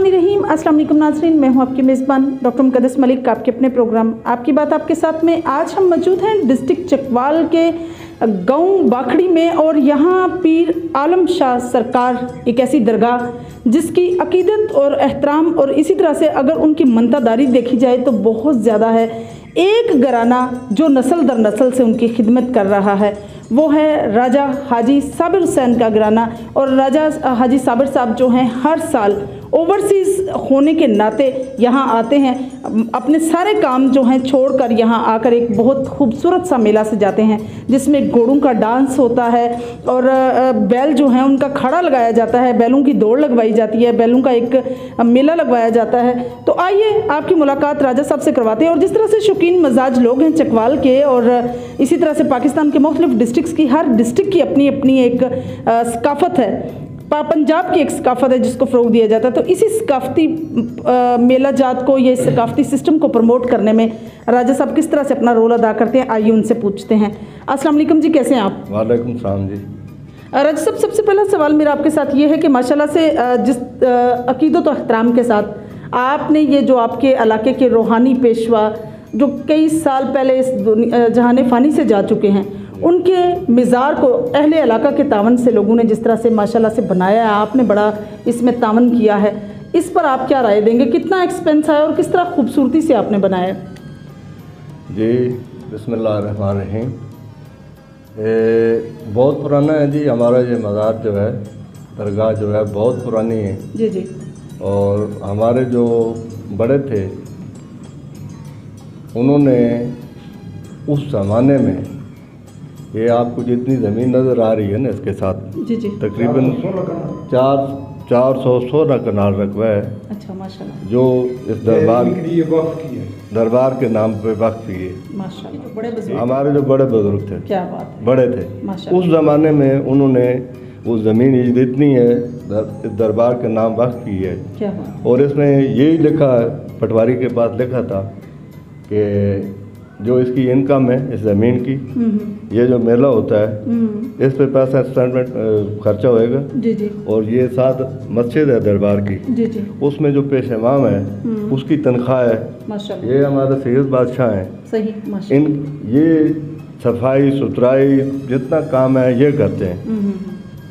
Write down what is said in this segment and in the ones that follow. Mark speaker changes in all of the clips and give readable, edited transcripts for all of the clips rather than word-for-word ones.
Speaker 1: बिस्मिल्लाहिर्रहमानिर्रहीम। अस्सलाम वालेकुम नाज़रीन, मैं हूं आपकी मेज़बान डॉक्टर मुक़द्दस मलिक, आपके अपने प्रोग्राम आपकी बात आपके साथ में। आज हम मौजूद हैं डिस्ट्रिक्ट चकवाल के गांव बाखड़ी में और यहाँ पीर आलम शाह सरकार एक ऐसी दरगाह जिसकी अकीदत और एहतराम और इसी तरह से अगर उनकी मनतादारी देखी जाए तो बहुत ज़्यादा है। एक घराना जो नस्ल दर नस्ल से उनकी खिदमत कर रहा है वो है राजा हाजी साबिर हुसैन का घराना। और राजा हाजी साबिर साहब जो हैं हर साल ओवरसीज़ होने के नाते यहाँ आते हैं, अपने सारे काम जो हैं छोड़कर यहाँ आकर एक बहुत खूबसूरत सा मेला सजाते हैं जिसमें घोड़ों का डांस होता है और बैल जो हैं उनका खड़ा लगाया जाता है, बैलों की दौड़ लगवाई जाती है, बैलों का एक मेला लगवाया जाता है। तो आइए आपकी मुलाकात राजा साहब से करवाते हैं। और जिस तरह से शौकीन मजाज लोग हैं चकवाल के और इसी तरह से पाकिस्तान के मुख्तलिफ डिस्ट्रिक्ट्स की, हर डिस्ट्रिक्ट की अपनी अपनी एक सकाफ़त है, पंजाब की एक सकाफ़त है जिसको फ़रोग़ दिया जाता है। तो इसी सकाफ़ती मेला जात को, ये सकाफ़ती सिस्टम को प्रमोट करने में राजा साहब किस तरह से अपना रोल अदा करते हैं, आइए उनसे पूछते हैं। अस्सलाम वालेकुम जी, कैसे हैं आप?
Speaker 2: वालेकुम सलाम जी।
Speaker 1: राजा साहब, सबसे पहला सवाल मेरा आपके साथ ये है कि माशाल्लाह से जिस अक़ीदत और एहतराम के साथ आपने ये जो आपके इलाके के रूहानी पेशवा जो कई साल पहले इस जहान फ़ानी से जा चुके हैं, उनके मिज़ार को अहले इलाका के तावन से लोगों ने जिस तरह से माशाल्लाह से बनाया है, आपने बड़ा इसमें तावन किया है, इस पर आप क्या राय देंगे? कितना एक्सपेंस आया और किस तरह खूबसूरती से आपने बनाया?
Speaker 2: जी बिस्मिल्लाहिर्रहमानिर्रहीम। बहुत पुराना है जी हमारा ये मज़ार जो है, दरगाह जो है बहुत पुरानी है
Speaker 1: जी जी।
Speaker 2: और हमारे जो बड़े थे उन्होंने उस ज़माने में, ये आपको जितनी ज़मीन नज़र आ रही है ना इसके साथ
Speaker 1: जी जी,
Speaker 2: तकरीबन 416 कनाल रकबा है।
Speaker 1: अच्छा माशाल्लाह।
Speaker 2: जो इस दरबार के नाम पे वक्फ किए
Speaker 1: माशाल्लाह, बड़े बुजुर्ग,
Speaker 2: हमारे जो बड़े बुजुर्ग थे,
Speaker 1: क्या बात है,
Speaker 2: बड़े थे
Speaker 1: माशाल्लाह।
Speaker 2: उस ज़माने में उन्होंने वो ज़मीन जितनी है इस दरबार के नाम वक्फ की है।
Speaker 1: क्या बात।
Speaker 2: और इसमें यही लिखा है, पटवारी के पास लिखा था कि जो इसकी इनकम है इस ज़मीन की, ये जो मेला होता है इस पे पैसा खर्चा होएगा
Speaker 1: जी जी।
Speaker 2: और ये साथ मस्जिद है दरबार की
Speaker 1: जी जी,
Speaker 2: उसमें जो पेश इमाम है उसकी तनख्वाह है
Speaker 1: माशाल्लाह।
Speaker 2: ये हमारे सैयद बादशाह हैं,
Speaker 1: सही माशाल्लाह।
Speaker 2: इन ये सफाई सुथराई जितना काम है ये करते हैं।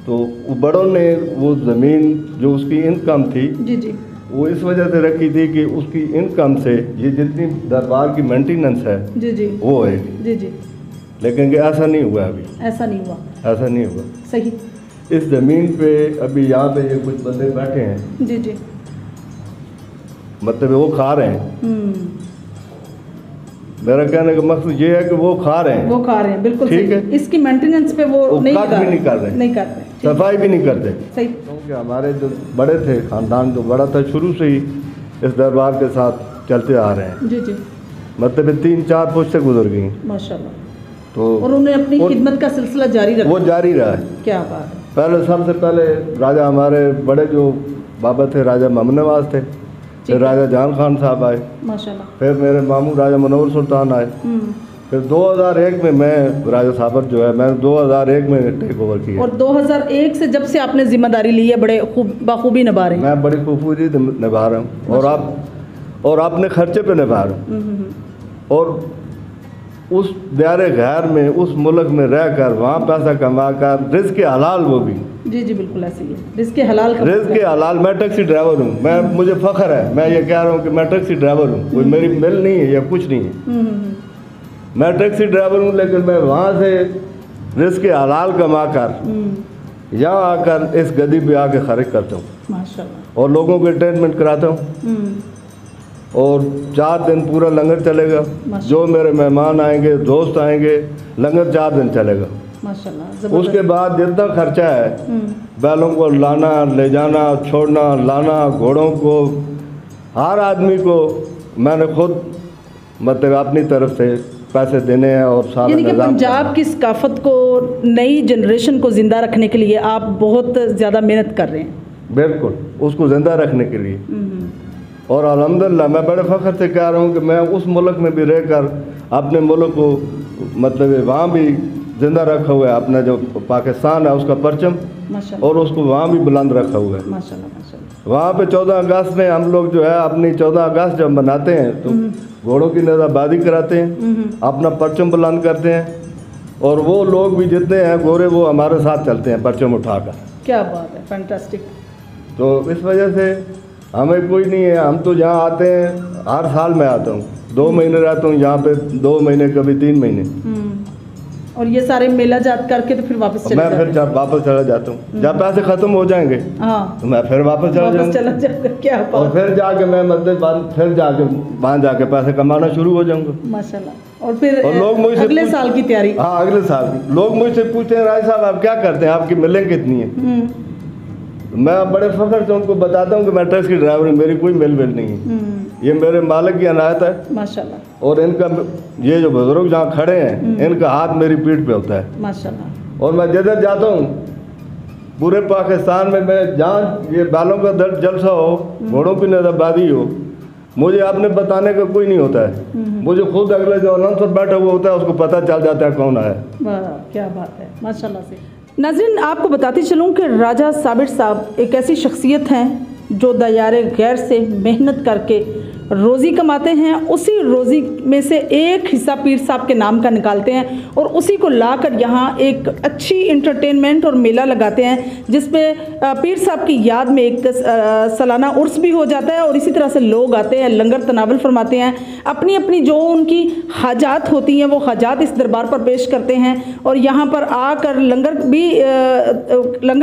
Speaker 2: तो बड़ों ने वो ज़मीन जो उसकी इनकम थी
Speaker 1: जी जी,
Speaker 2: वो इस वजह से रखी थी कि उसकी इनकम से ये जितनी दरबार की मेंटेनेंस है
Speaker 1: जी जी,
Speaker 2: वो होएगी।
Speaker 1: जी जी,
Speaker 2: लेकिन कि ऐसा नहीं हुआ अभी,
Speaker 1: ऐसा नहीं हुआ,
Speaker 2: ऐसा नहीं हुआ।
Speaker 1: सही।
Speaker 2: इस ज़मीन पे अभी यहाँ पे ये कुछ बंदे बैठे हैं,
Speaker 1: जी जी,
Speaker 2: मतलब वो खा रहे हैं। मेरा कहने का मकसद ये है कि वो खा रहे हैं,
Speaker 1: वो खा रहे हैं, बिल्कुल
Speaker 2: ठीक है।
Speaker 1: इसकी मेंटेनेंस पे वो नहीं
Speaker 2: काट भी नहीं कर रहे,
Speaker 1: नहीं कर रहे,
Speaker 2: सफाई भी नहीं करते।
Speaker 1: सही।
Speaker 2: क्योंकि हमारे जो बड़े थे, ख़ानदान जो बड़ा था, शुरू से ही इस दरबार के साथ चलते आ रहे हैं,
Speaker 1: जी जी,
Speaker 2: मतलब 3-4 पुश्तें गुजर गई
Speaker 1: माशाल्लाह।
Speaker 2: तो
Speaker 1: और उन्हें अपनी खिदमत का सिलसिला जारी रखा,
Speaker 2: वो जारी रहा है।
Speaker 1: क्या बात है।
Speaker 2: पहले सबसे पहले राजा हमारे बड़े जो बाबा थे राजा मोहम्मद नवाज थे, फिर राजा जान खान साहब आए,
Speaker 1: माशाल्लाह।
Speaker 2: फिर मेरे मामू राजा मनोहर सुल्तान आए, फिर 2001 में मैं राजा साबर जो है मैंने 2001 में टेक ओवर किया।
Speaker 1: और 2001 से जब से आपने जिम्मेदारी ली है बड़े बखूबी निभा रहे हैं।
Speaker 2: मैं बड़ी खूबसूरती निभा रहा हूँ और अपने खर्चे पे निभा रहा हूँ। और उस दायरे गैर में, उस मुल्क में रहकर वहाँ पैसा कमा कर रिज़्क़ के हलाल, वो भी
Speaker 1: जी जी बिल्कुल ऐसे ही है, रिज़्क़ के हलाल का
Speaker 2: रिज़्क़ के हलाल। मैं टैक्सी ड्राइवर हूँ, मैं मुझे फ़ख्र है, मैं ये कह रहा हूँ कि मैं टैक्सी ड्राइवर हूँ, कोई मेरी मिल नहीं है या कुछ नहीं है। मैं टैक्सी ड्राइवर हूँ लेकिन मैं वहाँ से रिज़्क़ के हलाल कमा कर यहाँ आकर इस गद्दी पे आके खर्च करता हूँ
Speaker 1: माशाल्लाह,
Speaker 2: और लोगों को एंटरटेनमेंट कराता हूँ। और 4 दिन पूरा लंगर चलेगा, जो मेरे मेहमान आएंगे, दोस्त आएंगे, लंगर 4 दिन चलेगा
Speaker 1: माशाल्लाह।
Speaker 2: उसके बाद जितना खर्चा है, बैलों को लाना, ले जाना, छोड़ना, लाना, घोड़ों को, हर आदमी को मैंने खुद मतलब अपनी तरफ से पैसे देने हैं और सारा
Speaker 1: यानी कि पंजाब की सकाफत को, नई जनरेशन को ज़िंदा रखने के लिए आप बहुत ज़्यादा मेहनत कर रहे हैं।
Speaker 2: बिल्कुल, उसको ज़िंदा रखने के लिए। और अल्हम्दुलिल्लाह मैं बड़े फ़ख्र से कह रहा हूँ कि मैं उस मुल्क में भी रहकर अपने मुल्क को मतलब वहाँ भी ज़िंदा रखा हुआ है, अपना जो पाकिस्तान है उसका परचम, और उसको वहाँ भी बुलंद रखा हुआ है।
Speaker 1: माशाल्लाह माशाल्लाह।
Speaker 2: वहाँ पे 14 अगस्त में हम लोग जो है अपनी 14 अगस्त जब मनाते हैं तो घोड़ों की नज़रबाजी कराते हैं, अपना परचम बुलंद करते हैं, और वो लोग भी जितने हैं गोरे वो हमारे साथ चलते हैं परचम उठाकर।
Speaker 1: क्या बात है, फैंटास्टिक।
Speaker 2: तो इस वजह से हमें कोई नहीं है, हम तो यहाँ आते हैं, हर साल मैं आता हूँ, 2 महीने रहता हूँ यहाँ पे, 2 महीने कभी 3 महीने।
Speaker 1: और ये सारे मेला जात करके तो फिर वापस चले
Speaker 2: मैं फिर वापस चला जाता हूँ, जब पैसे खत्म हो जाएंगे तो मैं फिर वापस चला
Speaker 1: जाऊँगा। क्या बात।
Speaker 2: और फिर जाके मैं मतलब फिर जाके वहाँ जाके पैसे कमाना शुरू हो जाऊँगा
Speaker 1: माशाल्लाह। और फिर
Speaker 2: लोग मुझसे
Speaker 1: अगले साल की तैयारी।
Speaker 2: हाँ, अगले साल की। लोग मुझसे पूछते हैं राय साहब आप क्या करते हैं, आपकी मिलें कितनी है? मैं बड़े फख्र से उनको बताता हूँ कि मैं टैक्सी ड्राइवर हूँ, मेरी कोई मिल नहीं है, ये मेरे मालिक की अनायत है
Speaker 1: माशाल्लाह।
Speaker 2: और इनका ये जो बुजुर्ग जहाँ खड़े हैं इनका हाथ मेरी पीठ पे होता है
Speaker 1: माशाल्लाह।
Speaker 2: और मैं जिधर जाता हूँ पूरे पाकिस्तान में, मैं जहाँ ये बालों का दर्द जलसा हो, घोड़ों की नज़रबाजी हो, मुझे आपने बताने का कोई नहीं होता है, मुझे खुद अगले जो अनाउंसर बैठा हुआ होता है उसको पता चल जाता है कौन है।
Speaker 1: क्या बात है, माशाल्लाह से। नाज़रीन, आपको बताती चलूँ कि राजा साबिर साहब एक ऐसी शख्सियत हैं जो दयारे गैर से मेहनत करके रोज़ी कमाते हैं, उसी रोज़ी में से एक हिस्सा पीर साहब के नाम का निकालते हैं और उसी को लाकर यहाँ एक अच्छी इंटरटेनमेंट और मेला लगाते हैं जिसमें पीर साहब की याद में एक सालाना उर्स भी हो जाता है और इसी तरह से लोग आते हैं, लंगर तनावल फरमाते हैं, अपनी अपनी जो उनकी हाजात होती हैं वो हाजात इस दरबार पर पेश करते हैं और यहाँ पर आकर लंगर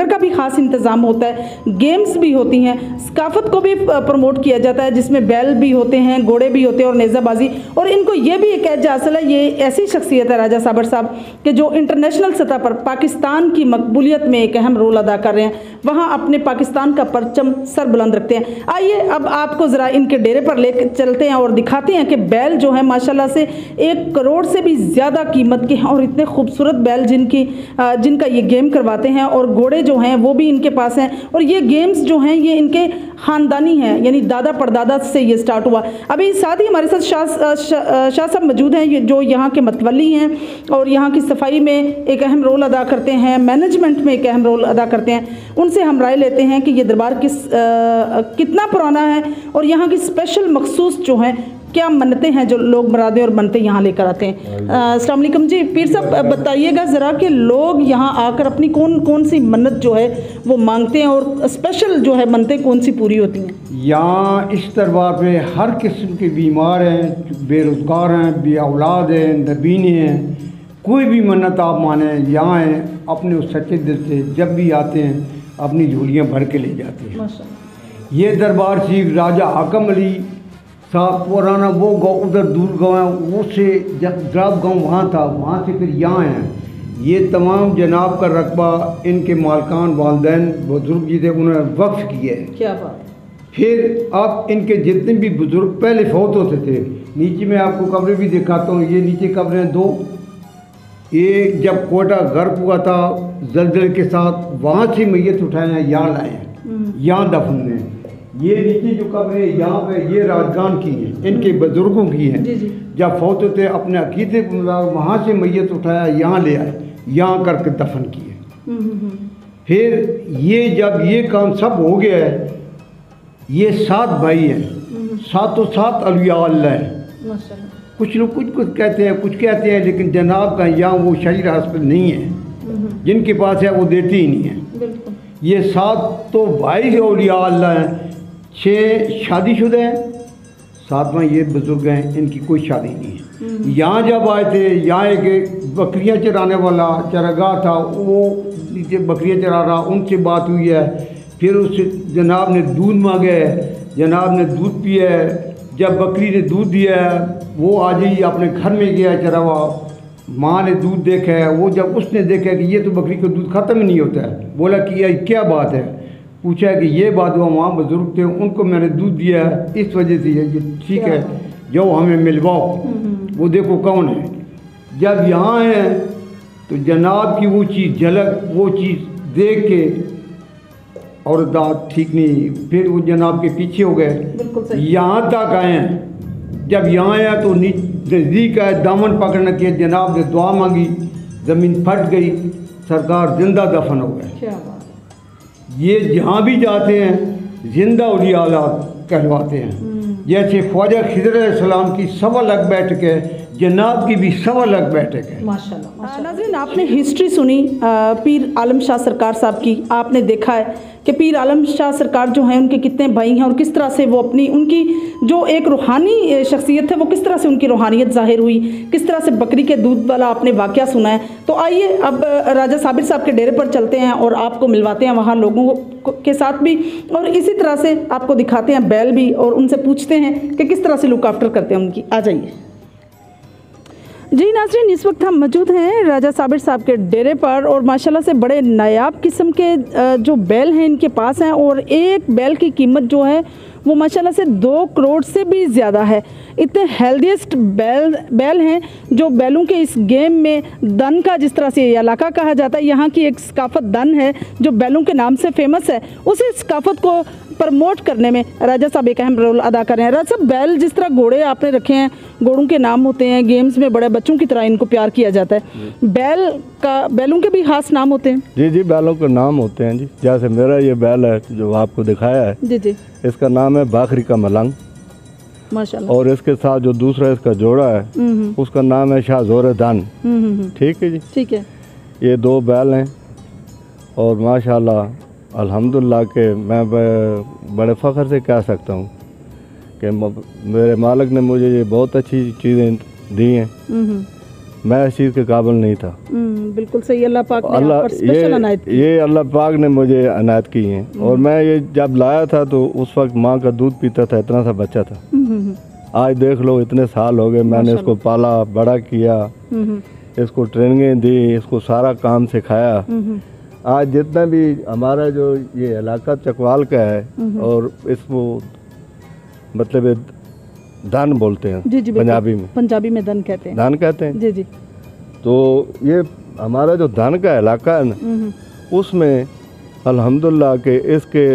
Speaker 1: का भी ख़ास इंतज़ाम होता है, गेम्स भी होती हैं, सकाफ़त को भी प्रमोट किया जाता है जिसमें बैल भी होते हैं, घोड़े भी होते हैं और नेज़ाबाजी। और इनको ये भी एक एज हासिल है, ये ऐसी शख्सियत है राजा साबिर साहब कि जो इंटरनेशनल सतह पर पाकिस्तान की मकबूलियत में एक अहम रोल अदा कर रहे हैं, वहाँ अपने पाकिस्तान का परचम सर बुलंद रखते हैं। आइए अब आपको ज़रा इनके डेरे पर ले चलते हैं और दिखाते हैं कि बैल जो है माशाल्लाह से 1 करोड़ से भी ज़्यादा कीमत के हैं और इतने खूबसूरत बैल जिनका ये गेम करवाते हैं और घोड़े जो हैं वो भी इनके पास हैं और ये गेम्स जो हैं ये इनके ख़ानदानी हैं, यानी दादा परदादा से ये स्टार्ट हुआ। अभी साथ ही हमारे साथ शाह साहब मौजूद हैं जो यहाँ के मतवली हैं और यहाँ की सफाई में एक अहम रोल अदा करते हैं, मैनेजमेंट में एक अहम रोल अदा करते हैं। उनसे हम राय लेते हैं कि ये दरबार कितना पुराना है और यहाँ की स्पेशल मखसूस जो हैं क्या मन्नतें हैं जो लोग मुरादें और मन्नतें यहाँ लेकर आते हैं। अस्सलाम वालेकुम जी, पीर साहब बताइएगा ज़रा कि लोग यहाँ आकर अपनी कौन सी मन्नत जो है वो मांगते हैं और स्पेशल जो है मन्नतें कौन सी पूरी होती हैं?
Speaker 3: यहाँ इस दरबार पे हर किस्म के बीमार हैं, बेरोज़गार हैं, बे औलाद हैं, नबीने हैं, कोई भी मन्नत आप माने यहाँ हैं, अपने उस सच्चे दिल से जब भी आते हैं अपनी झोलियाँ भर के ले जाते हैं। ये दरबार शरीफ राजा हाकम अली साहब पुराना वो गाँव उधर दूर गाँव है, वो से जब द्राब गाँव वहाँ था, वहाँ से फिर यहाँ हैं। ये तमाम जनाब का रकबा इनके मालकान वालदैन बुज़ुर्ग जी थे उन्होंने वक्फ किया है।
Speaker 1: क्या बात।
Speaker 3: फिर अब इनके जितने भी बुज़ुर्ग पहले फौत होते थे, नीचे मैं आपको कब्रें भी दिखाता हूँ, ये नीचे कब्रें हैं 2। ये जब कोटा गर्क हुआ था जलजले के साथ, वहाँ से मैयत उठाए हैं, यहाँ लाए हैं, यहाँ दफन हैं। ये नीचे जो कब्रें यहाँ पे ये राजगान की हैं, इनके बुजुर्गों की हैं। जब फौत होते अपने अकीदे वहाँ से मैयत उठाया, यहाँ ले आए, यहाँ करके दफन किए। फिर ये जब ये काम सब हो गया है, ये 7 भाई हैं, 7 अलिया अल्लाह है। कुछ लोग कुछ कहते हैं, कुछ कहते हैं, लेकिन जनाब का यहाँ वो शरीर हॉस्पिटल नहीं है, जिनके पास है वो देते ही नहीं है। ये 7 तो भाई औलिया अल्लाह हैं, 6 शादीशुदा हैं, 7वां ये बुज़ुर्ग हैं, इनकी कोई शादी नहीं है। यहाँ जब आए थे, यहाँ एक बकरियाँ चराने वाला चरागाह था, वो नीचे बकरियाँ चरा रहा, उनसे बात हुई है। फिर उस जनाब ने दूध मांगे है, जनाब ने दूध पिया है। जब बकरी ने दूध दिया है, वो आज ही अपने घर में गया चरावा, माँ ने दूध देखा है। वो जब उसने देखा कि ये तो बकरी का दूध ख़त्म ही नहीं होता है, बोला कि ये क्या बात है। पूछा कि ये बात वो वहाँ बुज़ुर्ग थे, उनको मैंने दूध दिया है, इस वजह से ये ठीक है, जो हमें मिलवाओ। वो देखो कौन है। जब यहाँ है तो जनाब की वो चीज़ झलक, वो चीज़ देख के और दांत ठीक नहीं, फिर वो जनाब के पीछे हो गए, यहाँ तक आए हैं। जब यहाँ आया तो नज़दीक आए, दामन पकड़ने के जनाब ने दुआ मांगी, ज़मीन फट गई, सरकार जिंदा दफन हो गए। ये जहाँ भी जाते हैं जिंदा औलिया औलाद कहलवाते हैं। जैसे ख्वाजा खिज़र अलैहिस्सलाम की सवा अलग बैठक है, जन्नत की भी सवा अलग बैठक है।
Speaker 1: माशाल्लाह। नाज़रीन, आपने हिस्ट्री सुनी पीर आलम शाह सरकार साहब की। आपने देखा है कि पीर आलम शाह सरकार जो हैं उनके कितने भाई हैं और किस तरह से वो अपनी उनकी जो एक रूहानी शख्सियत है वो किस तरह से उनकी रूहानियत ज़ाहिर हुई, किस तरह से बकरी के दूध वाला आपने वाक़या सुना है। तो आइए अब राजा साबिर साहब के डेरे पर चलते हैं और आपको मिलवाते हैं वहाँ लोगों के साथ भी, और इसी तरह से आपको दिखाते हैं बैल भी और उनसे पूछते हैं कि किस तरह से लुक आफ्टर करते हैं उनकी। आ जाइए जी नाज़रीन, इस वक्त हम मौजूद हैं राजा साबिर साहब के डेरे पर और माशाल्लाह से बड़े नायाब किस्म के जो बैल हैं इनके पास हैं, और एक बैल की कीमत जो है वो माशाल्लाह से 2 करोड़ से भी ज़्यादा है। इतने हेल्दीएस्ट बैल हैं जो बैलों के इस गेम में दन का, जिस तरह से ये इलाका कहा जाता है, यहाँ की एक सकाफत दन है जो बैलों के नाम से फेमस है, उसी सकाफत को प्रमोट करने में राजा साहब एक अहम रोल अदा कर रहे हैं। राजा साहब, बैल जिस तरह घोड़े आपने रखे हैं, घोड़ों के नाम होते हैं, गेम्स में बड़े बच्चों की तरह इनको प्यार किया जाता है, बैलों के भी खास नाम होते हैं?
Speaker 2: जी जी, बैलों के नाम होते हैं जी। जैसे मेरा ये बैल है जो आपको दिखाया है, जी जी, इसका नाम है बाखरी का मलंग
Speaker 1: माशाल्लाह, और
Speaker 2: इसके साथ जो दूसरा इसका जोड़ा है उसका नाम है शाह जोर दान। ठीक है जी, ठीक है। ये 2 बैल हैं और माशाल्लाह अल्हम्दुलिल्लाह के मैं बड़े फ़ख्र से कह सकता हूँ कि मेरे मालिक ने मुझे ये बहुत अच्छी चीज़ें दी हैं। मैं इस चीज़ के काबिल नहीं था।
Speaker 1: बिल्कुल सही, अल्लाह पाक ने आप पर स्पेशल अनायत की।
Speaker 2: ये अल्लाह पाक ने मुझे अनायत की हैं। और मैं ये जब लाया था तो उस वक्त माँ का दूध पीता था, इतना सा बच्चा था। आज देख लो इतने साल हो गए, मैंने इसको पाला बड़ा किया, इसको ट्रेनिंगें दी, इसको सारा काम सिखाया। आज जितना भी हमारा जो ये इलाका चकवाल का है और इसको मतलब धन बोलते हैं, जी जी, पंजाबी में धन कहते हैं, धन कहते हैं, जी जी। तो ये हमारा जो धन का इलाका है ना, उसमें अल्हम्दुलिल्लाह के इसके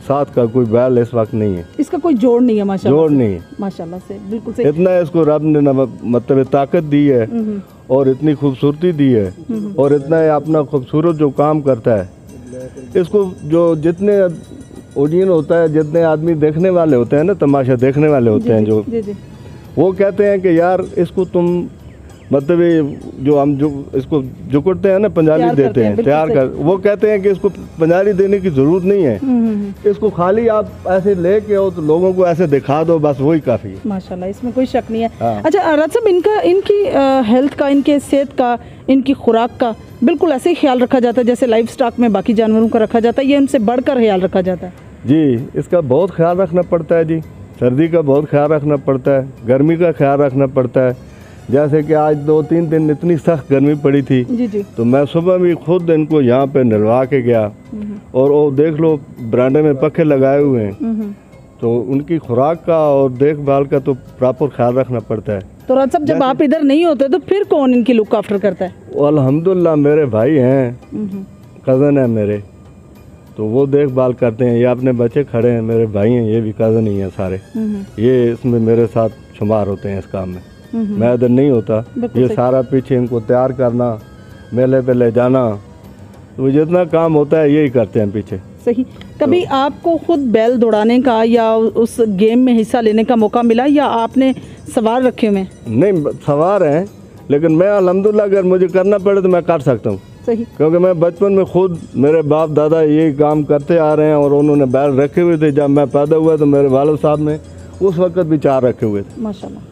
Speaker 2: साथ का कोई बैल इस वक्त नहीं है, इसका कोई जोड़ नहीं है, माशाल्लाह जोड़ नहीं है, माशाल्लाह से बिल्कुल सही। इतना इसको रब ने मतलब ताकत दी है और इतनी खूबसूरती दी है और इतना अपना खूबसूरत जो काम करता है, इसको जो जितने ऑडियंस होता है, जितने आदमी देखने वाले होते हैं ना, तमाशा देखने वाले होते हैं जो, वो कहते हैं कि यार इसको तुम मतलब जो हम जो इसको जुकड़ते हैं ना, पंजाबी देते हैं, तैयार कर, वो कहते हैं कि इसको पंजाबी देने की ज़रूरत नहीं है, इसको खाली आप ऐसे लेके आओ तो लोगों को ऐसे दिखा दो, बस वही काफ़ी है। माशाल्लाह, इसमें कोई शक नहीं है। हाँ। अच्छा राज साहब, इनकी हेल्थ का, इनके सेहत का, इनकी खुराक का बिल्कुल ऐसे ही ख्याल रखा जाता है जैसे लाइफ स्टॉक में बाकी जानवरों का रखा जाता है, ये उनसे बढ़कर ख्याल रखा जाता है? जी, इसका बहुत ख्याल रखना पड़ता है जी। सर्दी का बहुत ख्याल रखना पड़ता है, गर्मी का ख्याल रखना पड़ता है। जैसे कि आज 2-3 दिन इतनी सख्त गर्मी पड़ी थी, जी जी, तो मैं सुबह भी खुद इनको यहाँ पे नहलवा के गया और वो देख लो बरामदे में पखे लगाए हुए हैं, तो उनकी खुराक का और देखभाल का तो प्रॉपर ख्याल रखना पड़ता है। तो राज साहब, जब आप इधर नहीं होते तो फिर कौन इनकी लुक आफ्टर करता है? अल्हम्दुलिल्लाह मेरे भाई हैं, कज़न है मेरे, तो वो देखभाल करते हैं। ये अपने बच्चे खड़े हैं, मेरे भाई हैं, ये भी कज़न ही हैं सारे, ये इसमें मेरे साथ शुमार होते हैं इस काम में। मैं इधर नहीं होता, ये सारा पीछे इनको तैयार करना, मेले पे ले जाना, तो जितना काम होता है यही करते हैं पीछे। सही। कभी तो आपको खुद बैल दौड़ाने का या उस गेम में हिस्सा लेने का मौका मिला या आपने सवार रखे हुए? नहीं, सवार हैं, लेकिन मैं अल्हम्दुलिल्लाह अगर मुझे करना पड़े तो मैं कर सकता हूँ। सही। क्योंकि मैं बचपन में खुद मेरे बाप दादा यही काम करते आ रहे हैं और उन्होंने बैल रखे हुए थे। जब मैं पैदा हुआ तो मेरे वालिद साहब ने उस वक्त भी 4 रखे हुए थे, माशाल्लाह।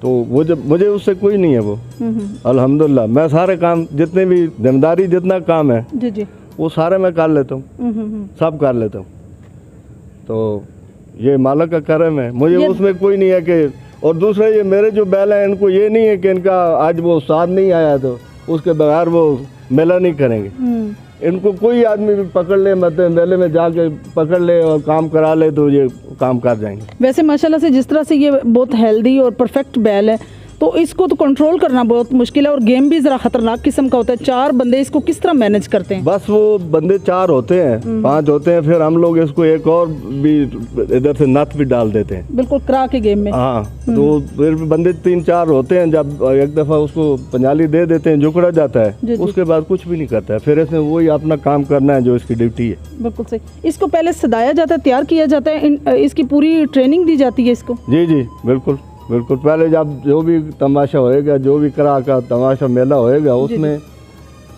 Speaker 2: तो वो जब मुझे उससे कोई नहीं है वो, अल्हम्दुलिल्लाह मैं सारे काम जितने भी जिम्मेदारी जितना काम है, जी जी, वो सारे मैं कर लेता हूँ, सब कर लेता हूँ। तो ये मालिक का करम है, मुझे उसमें कोई नहीं है कि। और दूसरा ये मेरे जो बैल हैं इनको ये नहीं है कि इनका आज वो साथ नहीं आया तो उसके बगैर वो मेला नहीं करेंगे। इनको कोई आदमी भी पकड़ ले, मतलब मेले में जाके पकड़ ले और काम करा ले तो ये काम कर जाएंगे। वैसे माशाल्लाह से जिस तरह से ये बहुत हेल्दी और परफेक्ट बैल है,
Speaker 1: तो इसको तो कंट्रोल करना बहुत मुश्किल है और गेम भी ज़रा ख़तरनाक किस्म का होता है। 4 बंदे इसको किस तरह मैनेज करते हैं?
Speaker 2: बस वो बंदे 4 होते हैं, 5 होते हैं, फिर हम लोग इसको एक और भी इधर से नथ भी डाल देते हैं,
Speaker 1: बिल्कुल करा के गेम में।
Speaker 2: हाँ, तो फिर बंदे 3-4 होते हैं। जब एक दफ़ा उसको पंजाली दे देते हैं, जुकड़ा जाता है, उसके बाद कुछ भी नहीं करता है। फिर इसमें वही अपना काम करना है जो इसकी ड्यूटी है।
Speaker 1: बिल्कुल सही। इसको पहले सदाया जाता है, तैयार किया जाता है, इसकी पूरी ट्रेनिंग दी जाती है इसको?
Speaker 2: जी जी बिल्कुल बिल्कुल। पहले जब जो भी तमाशा होएगा, जो भी करा का तमाशा मेला होएगा, उसमें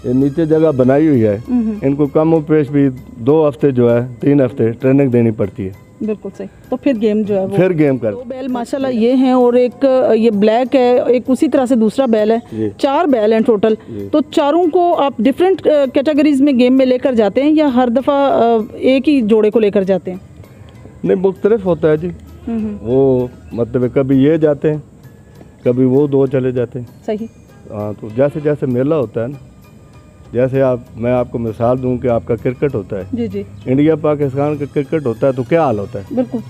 Speaker 2: ये नीचे जगह बनाई हुई है, इनको कम पेश भी 2 हफ्ते जो है 3 हफ्ते ट्रेनिंग देनी पड़ती है।
Speaker 1: बिल्कुल सही। तो फिर गेम जो है वो
Speaker 2: फिर गेम कर
Speaker 1: 2 बैल माशाल्लाह ये हैं और एक ये ब्लैक है, एक उसी तरह से दूसरा बैल है, 4 बैल हैं टोटल। तो चारों को आप डिफरेंट कैटेगरीज में गेम में लेकर जाते हैं या हर दफ़ा एक ही जोड़े को लेकर जाते हैं?
Speaker 2: नहीं, मुख्तलिफ होता है जी। वो मतलब कभी ये जाते हैं, कभी वो 2 चले जाते हैं।
Speaker 1: सही।
Speaker 2: हाँ, तो जैसे जैसे मेला होता है ना, जैसे मैं आपको मिसाल दूं कि आपका क्रिकेट होता है,
Speaker 1: जी जी,
Speaker 2: इंडिया पाकिस्तान का क्रिकेट होता है, तो क्या हाल होता है?
Speaker 1: बिल्कुल।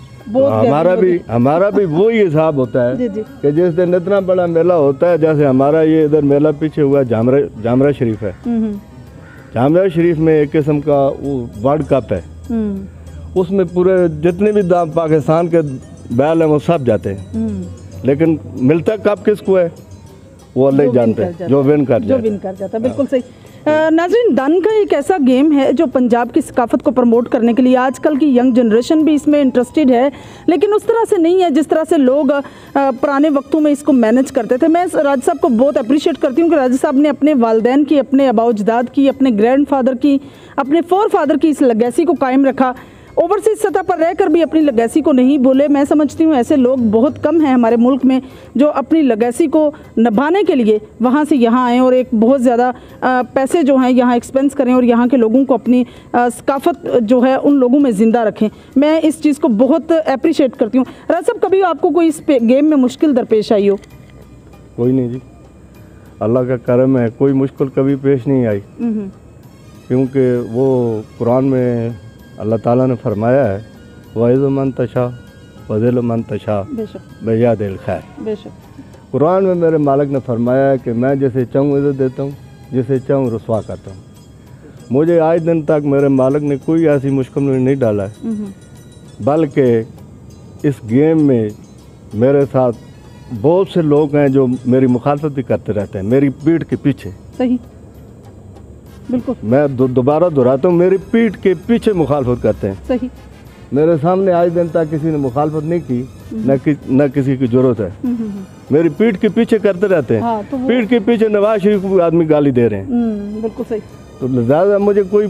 Speaker 2: हमारा भी वही हिसाब होता है
Speaker 1: जी।
Speaker 2: कि जिस दिन इतना बड़ा मेला होता है, जैसे हमारा ये इधर मेला पीछे हुआ जामरा शरीफ है, जामरा शरीफ में एक किस्म का वो वर्ल्ड कप है, उसमें पूरे जितने भी पाकिस्तान के बैल हैं वो सब जाते हैं, लेकिन मिलता कप किसको है वो अल्लाह ही जानते हैं, जो विन कर
Speaker 1: जाता है। बिल्कुल सही। नाज़रीन, दान का एक ऐसा गेम है जो पंजाब की सकाफत को प्रमोट करने के लिए आजकल की यंग जनरेशन भी इसमें इंटरेस्टेड है, लेकिन उस तरह से नहीं है जिस तरह से लोग पुराने वक्तों में इसको मैनेज करते थे। मैं राजा साहब को बहुत अप्रिशिएट करती हूँ कि राजा साहब ने अपने वालदैन की, अपने अबाउजदाद की, अपने ग्रैंड फादर की, अपने फोर फादर की इस लेगेसी को कायम रखा। ओवरसीज सतह पर रहकर भी अपनी लेगेसी को नहीं भूले। मैं समझती हूँ ऐसे लोग बहुत कम हैं हमारे मुल्क में जो अपनी लेगेसी को निभाने के लिए वहाँ से यहाँ आएँ और एक बहुत ज़्यादा पैसे जो हैं यहाँ एक्सपेंस करें और यहाँ के लोगों को अपनी सकाफत जो है उन लोगों में ज़िंदा रखें। मैं इस चीज़ को बहुत अप्रिशिएट करती हूँ। राज साहब, कभी आपको कोई इस गेम में मुश्किल दरपेश आई हो?
Speaker 2: कोई नहीं जी, अल्लाह का करम है, कोई मुश्किल कभी पेश नहीं आई, क्योंकि वो कुरान में अल्लाह ताला ने फरमाया है, वाइज़ मन तशा वज़िल मन तशा बेया दिल खैर। कुरान में मेरे मालिक ने फरमाया है कि मैं जिसे चाहूँ इज़्ज़त देता हूँ, जिसे चाहूँ रुसवा करता हूँ। मुझे आज दिन तक मेरे मालिक ने कोई ऐसी मुश्किल में नहीं डाला है, बल्कि इस गेम में मेरे साथ बहुत से लोग हैं जो मेरी मुखालफत भी करते रहते हैं, मेरी पीठ के पीछे। सही, बिल्कुल। मैं दोबारा दोहराता हूँ, मेरी पीठ के पीछे मुखालफत करते हैं। सही। मेरे सामने आज दिन तक किसी ने मुखालफत नहीं की, न किसी की जरूरत है, मेरी पीठ के पीछे करते रहते हैं। हाँ, तो पीठ के पीछे नवाज शरीफ को आदमी गाली दे रहे हैं। बिल्कुल सही। तो ज़्यादा मुझे कोई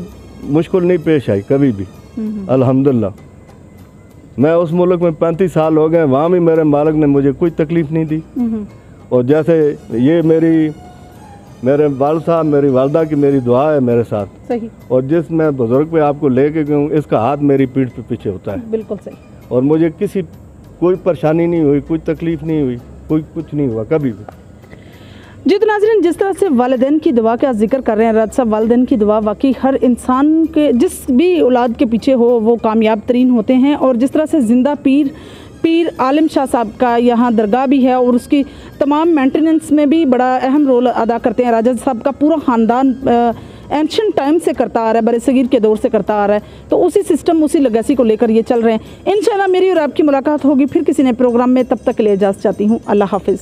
Speaker 2: मुश्किल नहीं पेश आई कभी भी, अल्हम्दुलिल्लाह। मैं उस मुल्क में 35 साल हो गए, वहाँ भी मेरे मालिक ने मुझे कोई तकलीफ नहीं दी। और जैसे ये मेरे वालिद साहब, मेरी वालदा की मेरी दुआ है मेरे साथ। सही। और जिस मैं बुजुर्ग पे आपको लेके गया हूँ, इसका हाथ मेरी पीठ पे पीछे होता है। बिल्कुल सही। और मुझे कोई परेशानी नहीं हुई, कोई तकलीफ नहीं हुई, कोई कुछ नहीं हुआ कभी भी।
Speaker 1: जी तो नाज़रीन, जिस तरह से वालिदैन की दुआ का जिक्र कर रहे हैं राज साहब, वालिदैन की दुआ वाकई हर इंसान के जिस भी औलाद के पीछे हो वो कामयाब तरीन होते हैं। और जिस तरह से ज़िंदा पीर आलिम शाह साहब का यहाँ दरगाह भी है और उसकी तमाम मेंटेनेंस में भी बड़ा अहम रोल अदा करते हैं। राजा साहब का पूरा ख़ानदान एंशिएंट टाइम से करता आ रहा है, बरसगीर के दौर से करता आ रहा है, तो उसी सिस्टम, उसी लेगेसी को लेकर ये चल रहे हैं। इंशाल्लाह मेरी और आपकी मुलाकात होगी फिर किसी नए प्रोग्राम में, तब तक के लिए इजाज़त चाहती हूँ। अल्लाह हाफिज़।